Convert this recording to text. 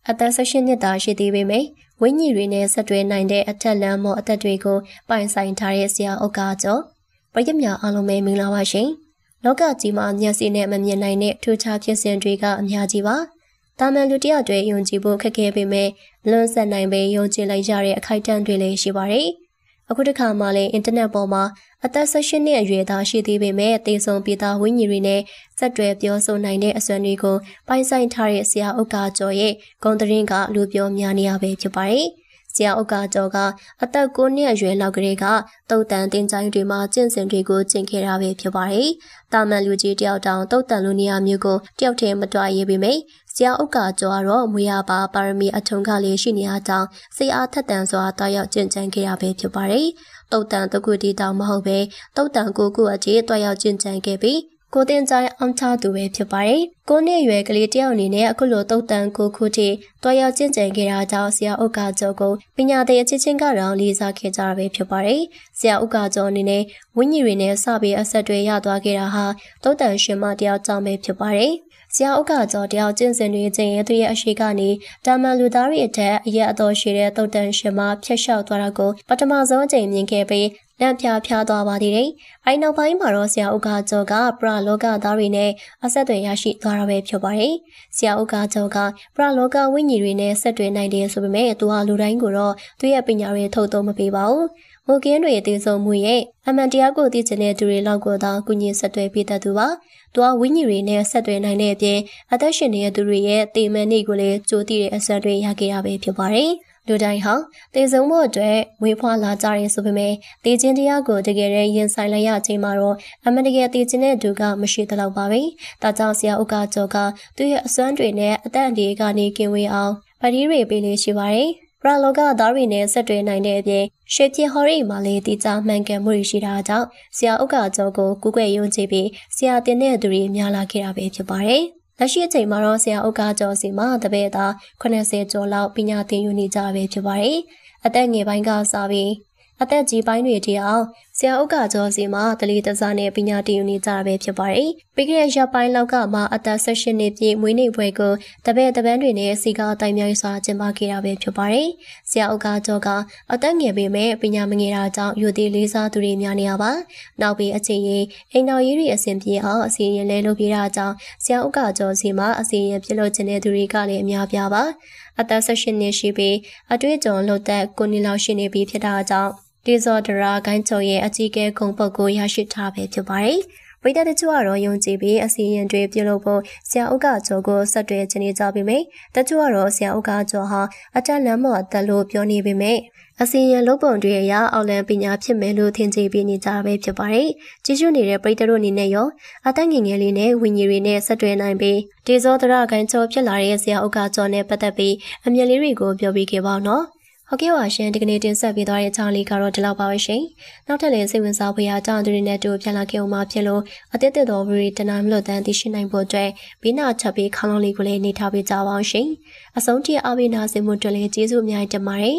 အသက်16နှစ်သားရှိသေးပေမယ့်ဝိညာဉ်တွေနဲ့ဆက်တွဲနိုင်တဲ့အထက်လမ်းမော်အသက်တွေကိုပိုင်ဆိုင်ထားတဲ့ဆရာဥက္ကာကျော်ပရိသတ်များအားလုံးပဲမင်္ဂလာပါရှင်လောကကြီးမှာမျက်စိနဲ့မမြင်နိုင်တဲ့ထူးခြားဖြစ်စဉ်တွေကအများကြီးပါတာမန်လူတယောက်တွေယုံကြည်ဖို့ခက်ခဲပေမဲ့လွန်ဆက်နိုင်ပေယုံကြည်လိုက်ရတဲ့အခိုက်အတန့်တွေလည်းရှိပါတယ်အခုတစ်ခါမှလည်းအင်တာနက်ပေါ်မှာအသက်16နှစ်အရွယ်သားရှိသေးပေမဲ့တေဆုံပြည်သားဝိညာဉ်တွေနဲ့ဆက်တွဲပြောဆိုနိုင်တဲ့အစွမ်းတွေကိုပိုင်ဆိုင်ထားတဲ့ဆရာဥက္ကာကျော်ရဲ့ဂုဏ်သတင်းကလူပြောများနေရပဲဖြစ်ပါတယ်။ဆရာဥက္ကာကျော်ကအသက်9နှစ်အရွယ်လောက်ကလေးကတုတ်တန်တင်ချိုင်းတွေမှာကျင့်စဉ်တွေကိုကျင့်ခဲ့တာပဲဖြစ်ပါတယ်။တာမန်လူကြီးတယောက်တောင်တုတ်တန်လူနေရာမျိုးကိုတယောက်တည်းမတွားရပေမယ့်ဆရာဥက္ကာကျော်ကတော့မွေရပါပါရမီအထုံကလေးရှိနေအားကြောင့်စိတ်အားထက်သန်စွာတောက်ရောက်ကျင့်ကြံခဲ့ရပဲဖြစ်ပါတယ်။တုတ်တန်တကူတီတောင်မဟုတ်ပဲတုတ်တန်ကိုအကြီးတွားရောက်ကျင့်ကြံခဲ့ပြီးကိုတင်ချိုင်းအောင်ချသူပဲဖြစ်ပါတယ်။9နှစ်အရွယ်ကလေးတယောက်အနေနဲ့အခုလိုတုတ်တန်ကိုခုထိတွားရောက်ကျင့်ကြံခဲ့တာကြောင့်ဆရာဥက္ကာကျော်ကိုပညာသင်အချင်းချင်းကတော့လေးစားခဲ့ကြတာပဲဖြစ်ပါတယ်။ဆရာဥက္ကာကျော်အနေနဲ့ဝိညာဉ်တွေနဲ့စပြီးအဆက်တွေရသွားခဲ့တာဟာတုတ်တန်ရှင်မတယောက်ကြောင့်ပဲဖြစ်ပါတယ်။ဆရာဥက္ကာကျော်တယောက်ကျင့်စဉ်တွေကျင့်ရသူရဲ့အရှိကနေတာမန်လူသားတွေအထက်အရက်အတော်ရှိတဲ့တုတ်တန်ရှင်မဖျက်လျှောက်သွားတာကိုပထမဆုံးအကြိမ်မြင်ခဲ့ပြီးလန့်ဖြားသွားပါသေးတယ်။အဲဒီနောက်ပိုင်းမှာတော့ဆရာဥက္ကာကျော်ကပရလောကသားတွေနဲ့အဆက်အသွယ်ရရှိသွားတာပဲဖြစ်ပါတယ်။ဆရာဥက္ကာကျော်ကပရလောကဝိညာဉ်တွေနဲ့ဆက်သွယ်နိုင်တယ်ဆိုပေမဲ့သူဟာလူတိုင်းကိုတော့သူရဲ့ပညာရေးထုတ်သုံးမပေးပါဘူး။မူကင်းတွေအသေးဆုံးမှုရဲ့အမှန်တရားကိုသိချင်တဲ့သူတွေလောက်ကိုသာကုညီဆက်သွယ်ပေးတတ်သူပါ။သူဟာဝိညာဉ်တွေနဲ့ဆက်သွယ်နိုင်တဲ့အပြင်အသက်ရှင်နေတဲ့သူတွေရဲ့တေမန်နေကိုလည်းကြိုးတည်တဲ့အဆက်တွေရခဲ့ရပဲဖြစ်ပါတယ်။လူတိုင်းဟာတေဆုံးမှုအတွက်ဝေဖွာလာကြရဲဆိုပေမဲ့တေခြင်းတရားကိုတကယ်ရင်ဆိုင်လိုက်ရချိန်မှာတော့အမှန်တကယ်တေခြင်းတဲ့သူကမရှိသလောက်ပါပဲ။ဒါကြောင့်ဆရာဥက္ကာကျော်ကသူ့ရဲ့အစွမ်းတွေနဲ့အသက်အန္တရာယ်ကနေကင်းဝေးအောင်ပတိတွေပေးလေးရှိပါတယ်။ပရလောကသားတွေနဲ့ဆက်တွဲနိုင်တဲ့အပြင်ရှေ့ပြဟော်ရီမှာလည်းတိကျမှန်ကန်မှုရှိတာကြောင့်ဆရာဥက္ကာကျော်ကိုကူးကွယ်ယုံကြည်ပြီးဆရာတင်တဲ့သူတွေများလာခဲ့တာပဲဖြစ်ပါတယ်။လက်ရှိအချိန်မှာတော့ဆရာဥက္ကာကျော်စီမှာတပည့်သား80ကျော်လောက်ပညာသင်ယူနေကြပဲဖြစ်ပါတယ်။အသက်ငယ်ပိုင်းကစပြီးအသက်ကြီးပိုင်းတွေတည်းအောင်ဆရာဥက္ကာကျော်စီမှာတလီတစားနဲ့ပညာသင်ယူနေကြတာပဲဖြစ်ပါတယ်။ပြီးခဲ့တဲ့ရက်ပိုင်းလောက်ကမှအသက်16နှစ်ပြည့်မွေးနေ့ပွဲကိုတပည့်တပန်းတွေနဲ့စီကားတိုင်မြိုင်စွာကျင်းပခဲ့တာပဲဖြစ်ပါတယ်။ဆရာဥက္ကာကျော်ကအသက်ငယ်ပေမဲ့ပညာမငယ်တာကြောင့်ယူသည်လေးစားသူတွေများနေရပါ။နောက်ပြီးအခြေရင်အိမ်တော်ရေးတွေအစဉ်ပြေအောင်အစီအရင်လဲလုပ်ပြတာကြောင့်ဆရာဥက္ကာကျော်စီမှာအစီအရင်ပြလို့ခြင်းတဲ့သူတွေကလည်းအများပြပါ။အသက်16နှစ်ရှိပြီးအတွေ့အကြုံလွတ်သက်9နှစ်လောက်ရှိနေပြီဖြစ်တာကြောင့်ဒီဇော်ဒရာဂိုင်းချုပ်ရဲ့အကြီးကဲဂုဏ်ပုဂ္ဂိုလ်ရရှိထားပဲဖြစ်ပါတယ်။ပြည်သူတချို့ကတော့ယုံကြည်ပြီးအစီအရင်တွေပြုလုပ်ဖို့ဆရာဥက္ကာကျော်ကိုဆက်သွယ်ခြင်းနေကြပေမယ့်တချို့ကတော့ဆရာဥက္ကာကျော်ဟာအတက်လမ်းမော်အသက်လို့ပြောနေပေမယ့်အစီအရင်လုပ်ပုံတွေအရအောက်လံပညာဖြစ်မယ်လို့ထင်ကြေးပြီးနေကြပဲဖြစ်ပါတယ်။ကြည့်ရှုနေတဲ့ပြည်သူတို့အနေနဲ့ရောအသက်ငယ်ငယ်လေးနဲ့ဝိညာဉ်တွေနဲ့ဆက်သွယ်နိုင်ပြီးဒီဇော်ဒရာဂိုင်းချုပ်ဖြစ်လာတဲ့ဆရာဥက္ကာကျော်နဲ့ပတ်သက်ပြီးအမြင်လေးတွေကိုပြောပြခဲ့ပါဦးနော်။ဟုတ်ကဲ့ပါရှင်ဒီကနေ့တင်ဆက်ပေးသွားတဲ့အကြောင်းလေးကတော့ဒီလောက်ပါပဲရှင်နောက်ထပ်လည်းစိတ်ဝင်စားဖွယ်ရာအကြောင်းတွေနဲ့တူပြန်လာခဲ့အောင်မှာဖြစ်လို့အသစ်တော်ဗီဒီတနာမလို့တန်းသိရှိနိုင်ဖို့အတွက်ဘေးနာချက်ပေးခေါင်းလုံးလေးကိုလည်းနေထားပေးကြပါအောင်ရှင်အဆုံးထိအားပေးနာဆင်မှုတွေလည်းကျေးဇူးအများကြီးတင်ပါတယ်